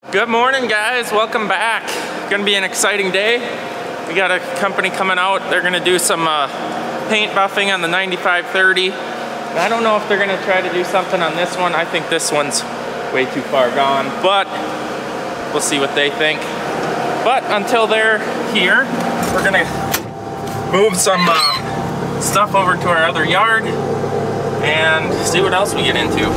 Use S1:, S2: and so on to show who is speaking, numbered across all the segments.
S1: Good morning, guys. Welcome back. Gonna be an exciting day. We got a company coming out. They're gonna do some paint buffing on the 9530. I don't know if they're gonna try to do something on this one. I think this one's way too far gone, but we'll see what they think. But until they're here, we're gonna move some stuff over to our other yard and see what else we get into.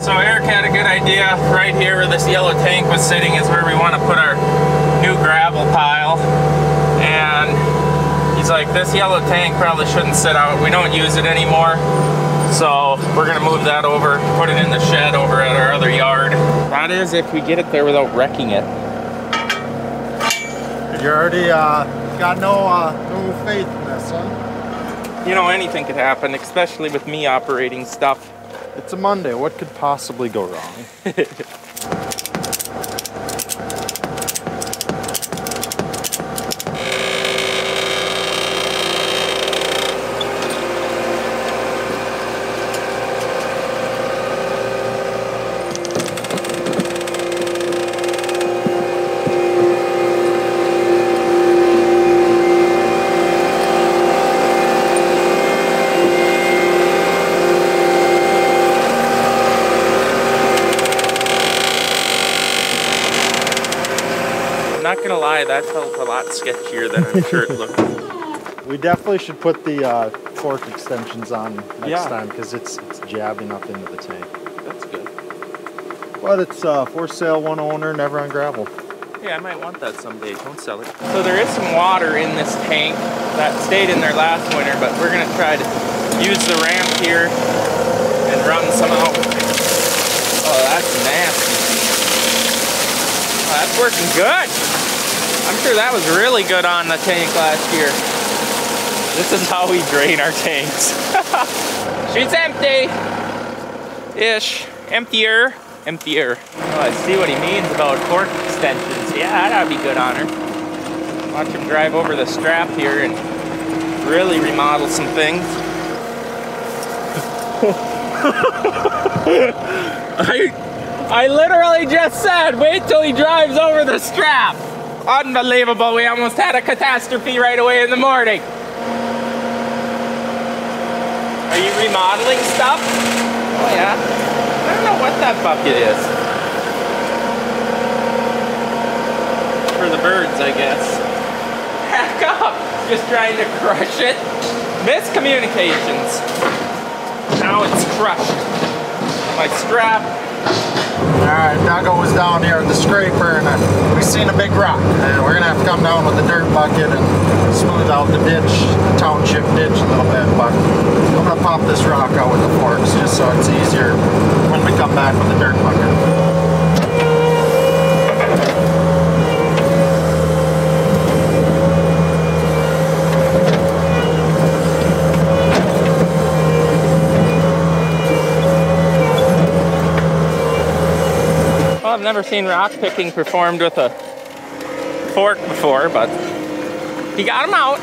S1: So Eric had a good idea. Right here where this yellow tank was sitting is where we want to put our new gravel pile. And he's like, this yellow tank probably shouldn't sit out. We don't use it anymore. So we're going to move that over, put it in the shed over at our other yard. That is if we get it there without wrecking it.
S2: You already got no faith in this, huh?
S1: You know, anything could happen, especially with me operating stuff.
S2: It's a Monday. What could possibly go wrong?
S1: Not gonna lie, that felt a lot sketchier than I'm sure it looked.
S2: We definitely should put the fork extensions on next time because it's jabbing up into the tank.
S1: That's good.
S2: But it's for sale, one owner, never on gravel.
S1: Yeah, I might want that someday. Don't sell it. So there is some water in this tank that stayed in there last winter, but we're gonna try to use the ramp here and run some out. Oh, that's nasty. Oh, that's working good. I'm sure that was really good on the tank last year. This is how we drain our tanks. She's empty. Ish. Emptier. Emptier. Oh, I see what he means about fork extensions. Yeah, that'd be good on her. Watch him drive over the strap here and really remodel some things. I literally just said, wait till he drives over the strap. Unbelievable, we almost had a catastrophe right away in the morning. Are you remodeling stuff? Oh yeah. I don't know what that bucket is. For the birds, I guess. Back up! Just trying to crush it. Miscommunications. Now it's crushed. My strap.
S2: Alright, Duggo was down here with the scraper and we seen a big rock. And we're going to have to come down with the dirt bucket and smooth out the ditch, the township ditch a little bit. But I'm going to pop this rock out with the forks just so it's easier when we come back with the dirt bucket.
S1: I've never seen rock picking performed with a fork before, but he got them out.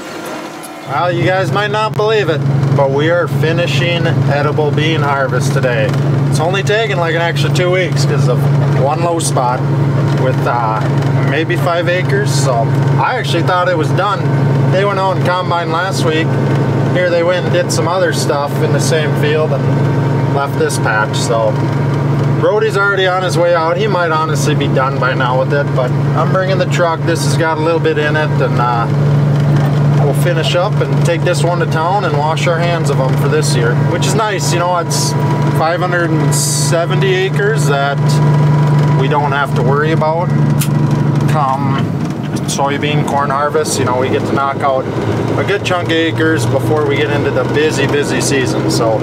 S2: Well, you guys might not believe it, but we are finishing edible bean harvest today. It's only taken like an extra 2 weeks because of one low spot with maybe 5 acres. So I actually thought it was done. They went out and combined last week. Here they went and did some other stuff in the same field and left this patch. So Brody's already on his way out. He might honestly be done by now with it, but I'm bringing the truck. This has got a little bit in it, and we'll finish up and take this one to town and wash our hands of them for this year, which is nice. You know, it's 570 acres that we don't have to worry about come soybean corn harvest. You know, we get to knock out a good chunk of acres before we get into the busy season. So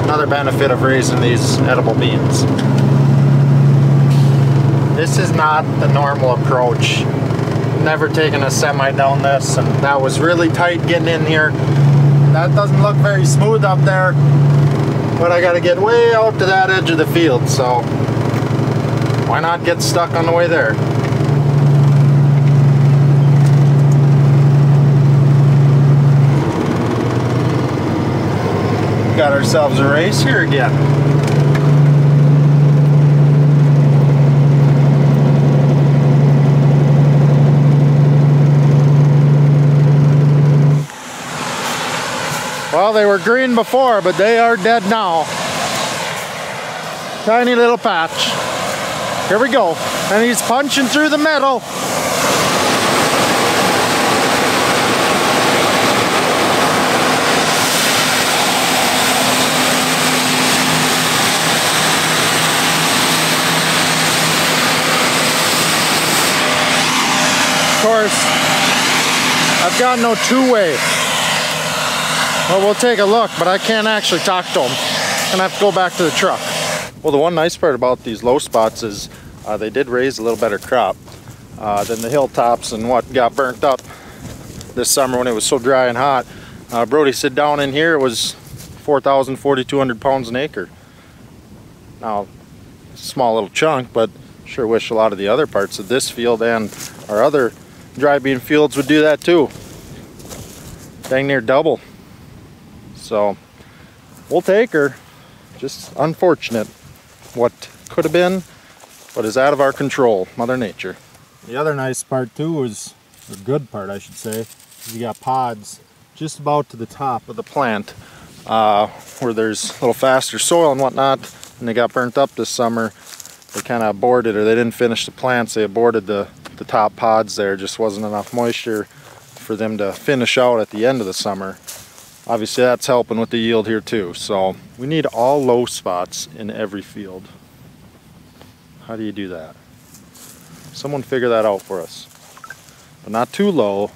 S2: another benefit of raising these edible beans. this is not the normal approach. Never taken a semi down this, and that was really tight getting in here. That doesn't look very smooth up there, but I got to get way out to that edge of the field, so why not get stuck on the way there? Got ourselves a race here again. Well, they were green before, but they are dead now. Tiny little patch. Here we go. And he's punching through the metal. Of course, I've got no two-way. Well, we'll take a look, but I can't actually talk to them. I'm gonna have to go back to the truck. Well, the one nice part about these low spots is they did raise a little better crop than the hilltops and what got burnt up this summer when it was so dry and hot. Brody said down in here it was 4,000, 4,200 pounds an acre. Now, small little chunk, but sure wish a lot of the other parts of this field and our other dry bean fields would do that too. Dang near double. So we'll take her. Just unfortunate what could have been, but is out of our control, Mother Nature. The other nice part too is, the good part I should say, is you got pods just about to the top of the plant where there's a little faster soil and whatnot, and they got burnt up this summer. They kind of aborted, or they didn't finish the plants, they aborted the top pods there. Just wasn't enough moisture for them to finish out at the end of the summer. Obviously that's helping with the yield here too. So we need all low spots in every field. How do you do that? Someone figure that out for us. But not too low,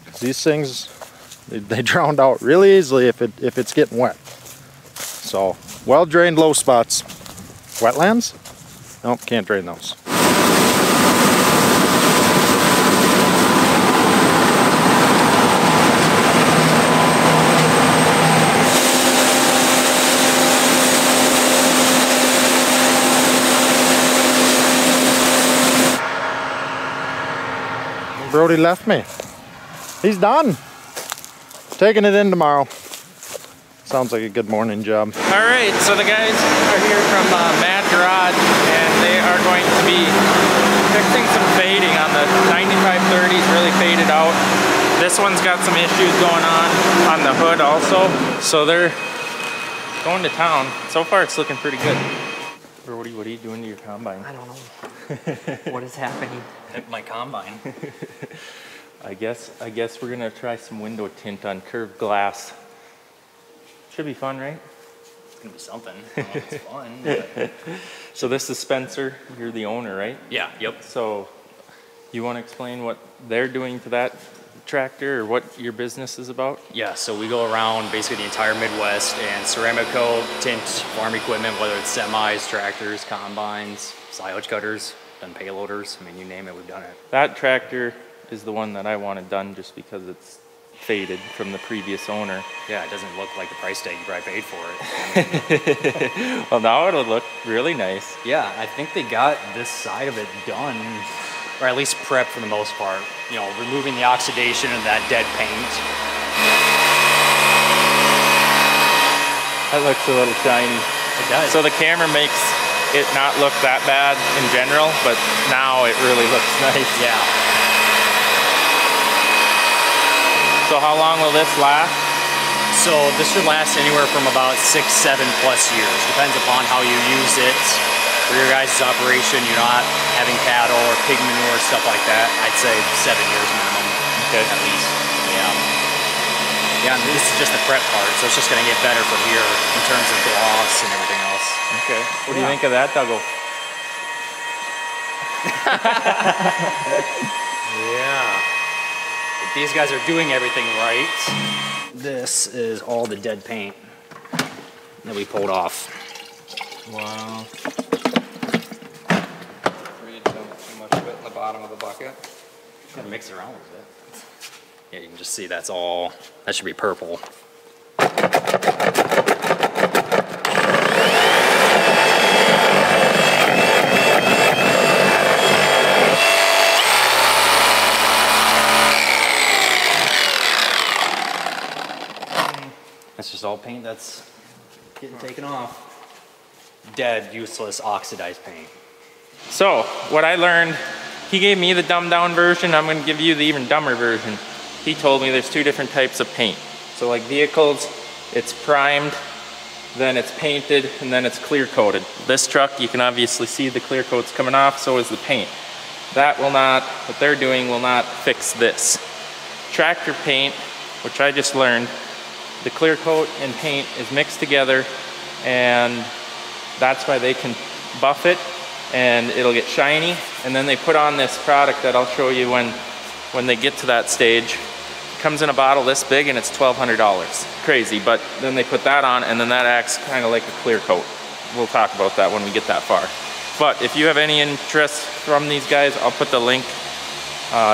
S2: because these things, they drown out really easily if it's getting wet. So well drained low spots. Wetlands? Nope, can't drain those. Brody left me. He's done. Taking it in tomorrow. Sounds like a good morning job.
S1: All right, so the guys are here from Mad Garage, and they are going to be fixing some fading on the 9530s, really faded out. This one's got some issues going on the hood also. So they're going to town. So far it's looking pretty good. Brody, what are you doing to your combine?
S3: I don't know. What is happening at my combine?
S1: I guess we're gonna try some window tint on curved glass. Should be fun, right?
S3: It's gonna be something. I don't know if it's fun. But...
S1: So this is Spencer. You're the owner, right?
S3: Yeah. Yep.
S1: So you want to explain what they're doing to that tractor, or what your business is about?
S3: Yeah. So we go around basically the entire Midwest and ceramic coat, tint farm equipment, whether it's semis, tractors, combines, silage cutters, done payloaders. I mean, you name it, we've done it.
S1: That tractor is the one that I wanted done just because it's faded from the previous owner.
S3: Yeah, it doesn't look like the price tag you probably paid for it.
S1: Well, now it'll look really nice.
S3: Yeah, I think they got this side of it done, or at least prepped for the most part. You know, removing the oxidation and that dead paint.
S1: That looks a little shiny.
S3: It does.
S1: So the camera makes it not look that bad in general, but now it really looks nice.
S3: Yeah.
S1: So how long will this last?
S3: So this should last anywhere from about 6, 7+ years. Depends upon how you use it. For your guys' operation, you're not having cattle or pig manure, stuff like that. I'd say 7 years minimum,
S1: okay,
S3: at least. Yeah. Yeah, and this is just the prep part, so it's just gonna get better from here in terms of gloss and everything else.
S1: Okay. What do you think of that, Dougal?
S3: Yeah. If these guys are doing everything right, this is all the dead paint that we pulled off.
S1: Wow. bottom of the bucket.
S3: Gotta mix it around a little bit. Yeah, you can just see that's all, that should be purple. That's just all paint that's getting taken off. Dead, useless, oxidized paint.
S1: So, what I learned, he gave me the dumbed down version, I'm gonna give you the even dumber version. He told me there's two different types of paint. So like vehicles, it's primed, then it's painted, and then it's clear coated. This truck, you can obviously see the clear coat's coming off, so is the paint. That will not, what they're doing will not fix this. Tractor paint, which I just learned, the clear coat and paint is mixed together, and that's why they can buff it and it'll get shiny. And then they put on this product that I'll show you when they get to that stage. It comes in a bottle this big and it's $1,200. Crazy, but then they put that on and then that acts kind of like a clear coat. We'll talk about that when we get that far. But if you have any interest from these guys, I'll put the link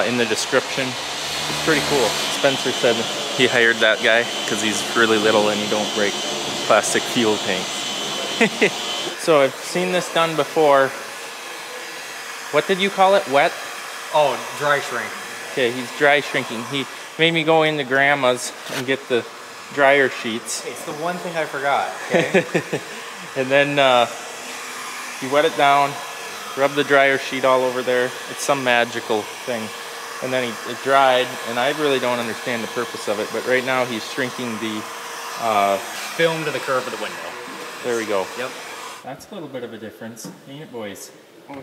S1: in the description. It's pretty cool. Spencer said he hired that guy because he's really little and he don't break plastic fuel tanks. So I've seen this done before. What did you call it? Wet?
S3: Oh, dry shrink.
S1: Okay, he's dry shrinking. He made me go into Grandma's and get the dryer sheets.
S3: It's the one thing I forgot, okay?
S1: And then you wet it down, rub the dryer sheet all over there. It's some magical thing. And then it dried, and I really don't understand the purpose of it, but right now he's shrinking the
S3: film to the curve of the window.
S1: There we go.
S3: Yep.
S1: That's a little bit of a difference, ain't it, boys? So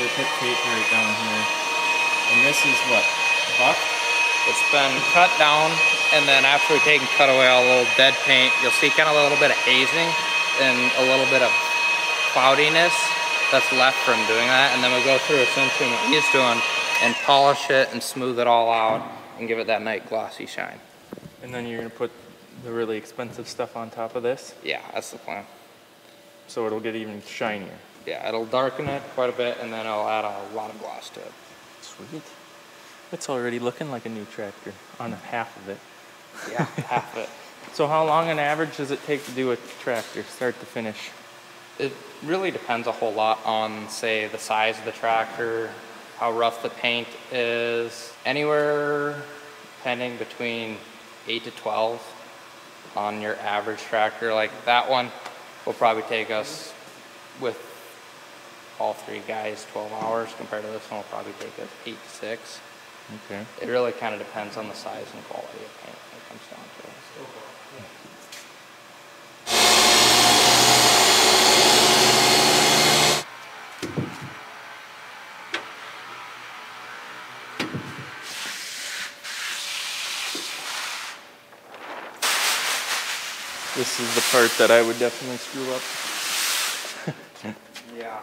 S1: we put tape right down here. And this is what? Buck?
S4: It's been cut down, and then after we take and cut away all the little dead paint, you'll see kind of a little bit of hazing and a little bit of cloudiness that's left from doing that. And then we go through essentially what he's doing and polish it and smooth it all out and give it that nice glossy shine.
S1: And then you're gonna put the really expensive stuff on top of this?
S4: Yeah, that's the plan.
S1: So it'll get even shinier.
S4: Yeah, it'll darken it quite a bit, and then it'll add a lot of gloss to it.
S1: Sweet. It's already looking like a new tractor on half of it.
S4: Yeah, half of it.
S1: So how long on average does it take to do a tractor, start to finish?
S4: It really depends a whole lot on, say, the size of the tractor, how rough the paint is. Anywhere depending between 8 to 12 on your average tractor. Like that one will probably take us, with all three guys, 12 hours, compared to this one will probably take us 8 to 6.
S1: Okay.
S4: It really kind of depends on the size and quality of paint when it comes down to it.
S1: This is the part that I would definitely screw up.
S4: Yeah.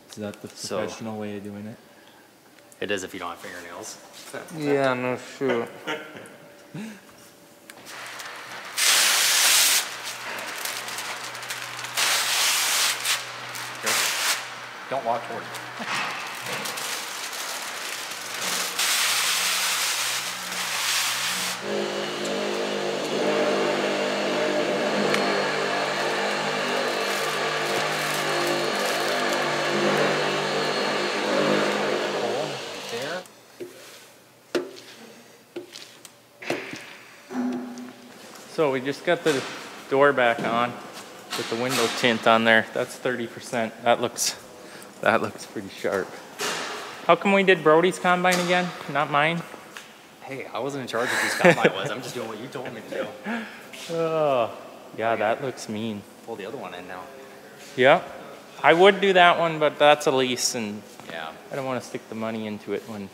S1: Is that the professional way of doing it?
S3: It is if you don't have fingernails.
S4: Yeah, no shoot.
S3: Don't walk towards it.
S1: So we just got the door back on with the window tint on there. That's 30%. That looks pretty sharp. How come we did Brody's combine again, not mine?
S3: Hey, I wasn't in charge of whose combine was. I'm just doing what you told me to do.
S1: Oh, yeah, that looks mean.
S3: Pull the other one in now.
S1: Yeah, I would do that one, but that's a lease, and
S3: Yeah.
S1: I don't want to stick the money into it when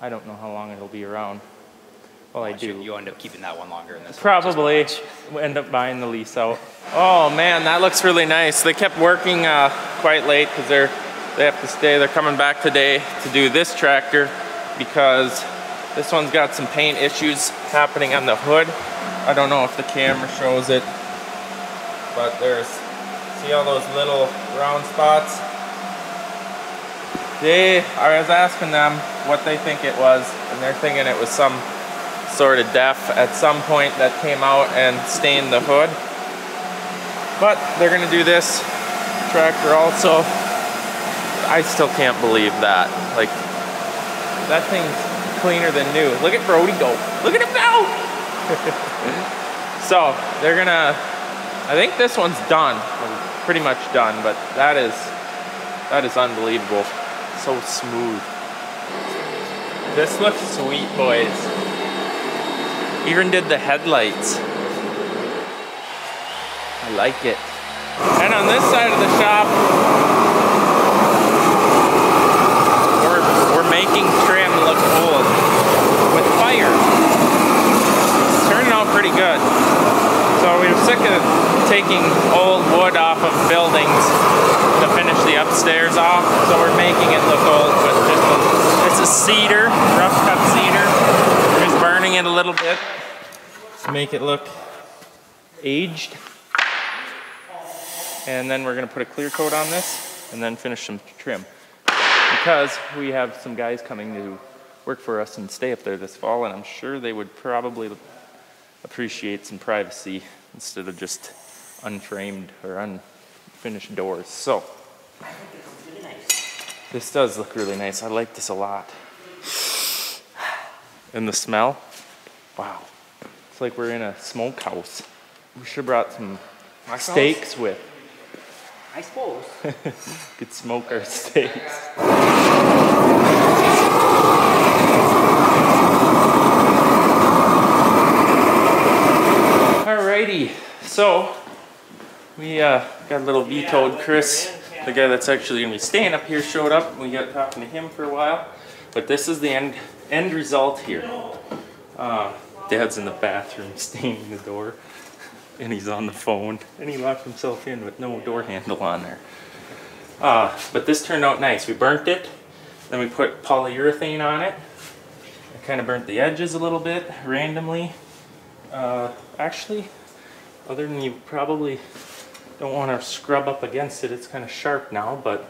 S1: I don't know how long it'll be around. Well, I do.
S3: You end up keeping that one longer than this
S1: Probably
S3: one.
S1: we'll end up buying the lease out. Oh man, that looks really nice. They kept working quite late because they have to stay. They're coming back today to do this tractor because this one's got some paint issues happening on the hood. I don't know if the camera shows it. but see all those little round spots? I was asking them what they think it was, and they're thinking it was some sort of def at some point that came out and stained the hood. But they're gonna do this tractor also. I still can't believe that. Like, that thing's cleaner than new. Look at Brody go. Look at him go! So, they're gonna, I think this one's done. Pretty much done, but that is unbelievable. So smooth. This looks sweet, boys. Even did the headlights. I like it. And on this side of the shop, we're making trim look old with fire. It's turning out pretty good. So we were sick of taking old wood off of buildings to finish the upstairs off. So we're making it look old with just a cedar, rough cut cedar. We're just burning it a little bit to make it look aged. And then we're gonna put a clear coat on this and then finish some trim. Because we have some guys coming to work for us and stay up there this fall, and I'm sure they would probably appreciate some privacy instead of just unframed or unfinished doors. So, this does look really nice. I like this a lot. And the smell, wow. It's like we're in a smokehouse. We should have brought some steaks with.
S3: I suppose.
S1: Could smoke our steaks. Alrighty, so we got a little vetoed. Chris, the guy that's actually gonna be staying up here, showed up. We got talking to him for a while, but this is the end result here. Dad's in the bathroom staining the door, and he's on the phone, and he locked himself in with no door handle on there. But this turned out nice. We burnt it, then we put polyurethane on it. I kind of burnt the edges a little bit randomly. Actually, other than you probably don't want to scrub up against it, it's kind of sharp now, but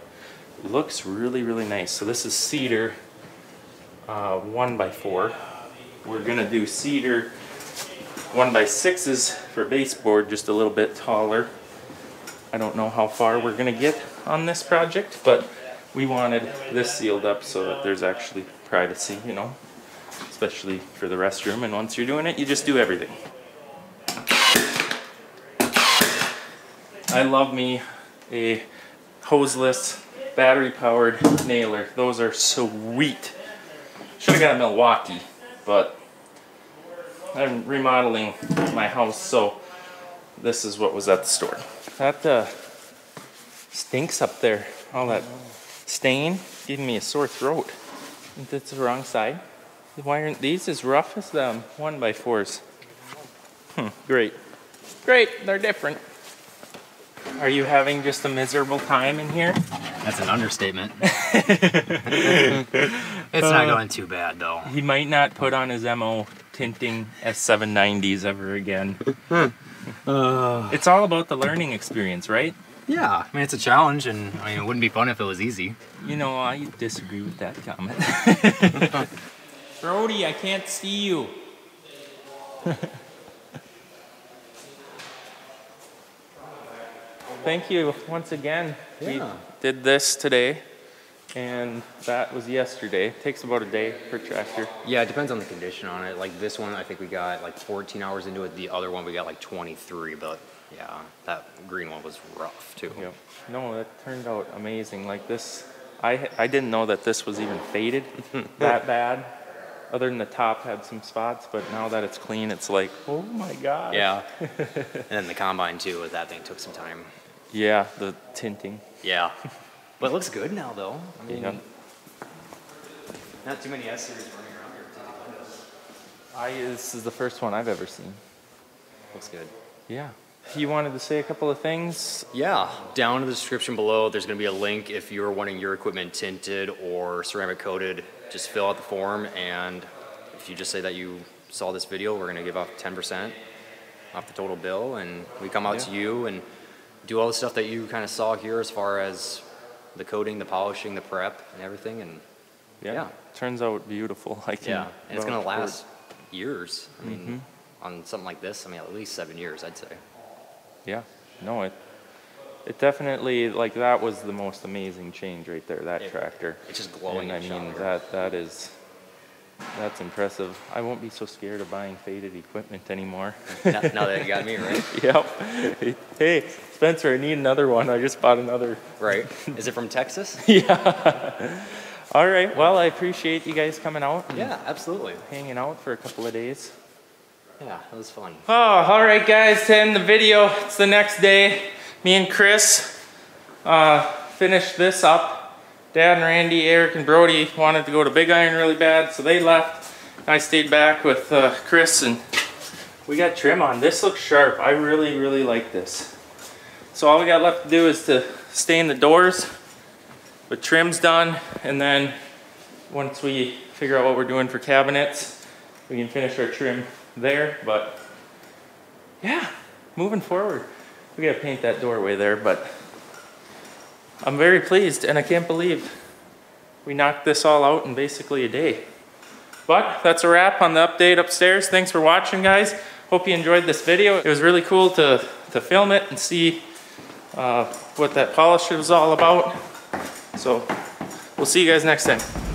S1: it looks really, really nice. So this is cedar 1x4. We're gonna do cedar 1x6s for baseboard, just a little bit taller. I don't know how far we're gonna get on this project, but we wanted this sealed up so that there's actually privacy, you know, especially for the restroom. And once you're doing it, you just do everything. I love me a hoseless, battery-powered nailer. Those are sweet. Should have got a Milwaukee, but I'm remodeling my house, so this is what was at the store. That stinks up there. All that stain giving me a sore throat. That's the wrong side. Why aren't these as rough as them 1x4s? Great. Great, they're different. Are you having just a miserable time in here?
S3: That's an understatement. It's not going too bad, though.
S1: He might not put on his MO tinting S790s ever again. It's all about the learning experience, right?
S3: Yeah, I mean, it's a challenge, and I mean, it wouldn't be fun if it was easy.
S1: You know, I disagree with that comment. Brody, I can't see you. Thank you once again.
S3: Yeah.
S1: We did this today, and that was yesterday. It takes about a day per tractor.
S3: Yeah, it depends on the condition on it. Like this one, I think we got like 14 hours into it. The other one, we got like 23, but yeah, that green one was rough too.
S1: Yep. No, that turned out amazing. Like this, I didn't know that this was even faded that bad. Other than the top had some spots, but now that it's clean, it's like, oh my God.
S3: Yeah. And then the combine too, that thing took some time.
S1: Yeah, the tinting.
S3: Yeah. But it looks good now though. I mean,
S1: Yeah.
S3: Not too many S-series running around here.
S1: This is the first one I've ever seen.
S3: Looks good.
S1: Yeah. You wanted to say a couple of things?
S3: Yeah, down in the description below, there's going to be a link if you're wanting your equipment tinted or ceramic coated. Just fill out the form, and if you just say that you saw this video, we're going to give off 10%. off the total bill, and we come out to you and do all the stuff that you kind of saw here as far as the coating, the polishing, the prep, and everything. And yeah.
S1: Turns out beautiful.
S3: And it's gonna last years. I mean, on something like this, I mean, at least 7 years, I'd say.
S1: Yeah, no, it definitely, like, that was the most amazing change right there, that tractor.
S3: It's just glowing.
S1: And I mean, that's impressive. I won't be so scared of buying faded equipment anymore.
S3: Now that you got me, right?
S1: Yep. Hey, Spencer, I need another one. I just bought another.
S3: Right. Is it from Texas?
S1: Yeah. All right. Well, I appreciate you guys coming out.
S3: Yeah, absolutely.
S1: Hanging out for a couple of days.
S3: Yeah, that was fun.
S1: Oh, all right, guys. To end the video, it's the next day. Me and Chris finished this up. Dad and Randy, Eric, and Brody wanted to go to Big Iron really bad, so they left. I stayed back with Chris, and we got trim on. This looks sharp. I really, really like this. So all we got left to do is to stain the doors, but trim's done, and then once we figure out what we're doing for cabinets, we can finish our trim there. But yeah, moving forward. We gotta paint that doorway there, but I'm very pleased, and I can't believe we knocked this all out in basically a day. But that's a wrap on the update upstairs. Thanks for watching, guys. Hope you enjoyed this video. It was really cool to film it and see what that polish was all about. So we'll see you guys next time.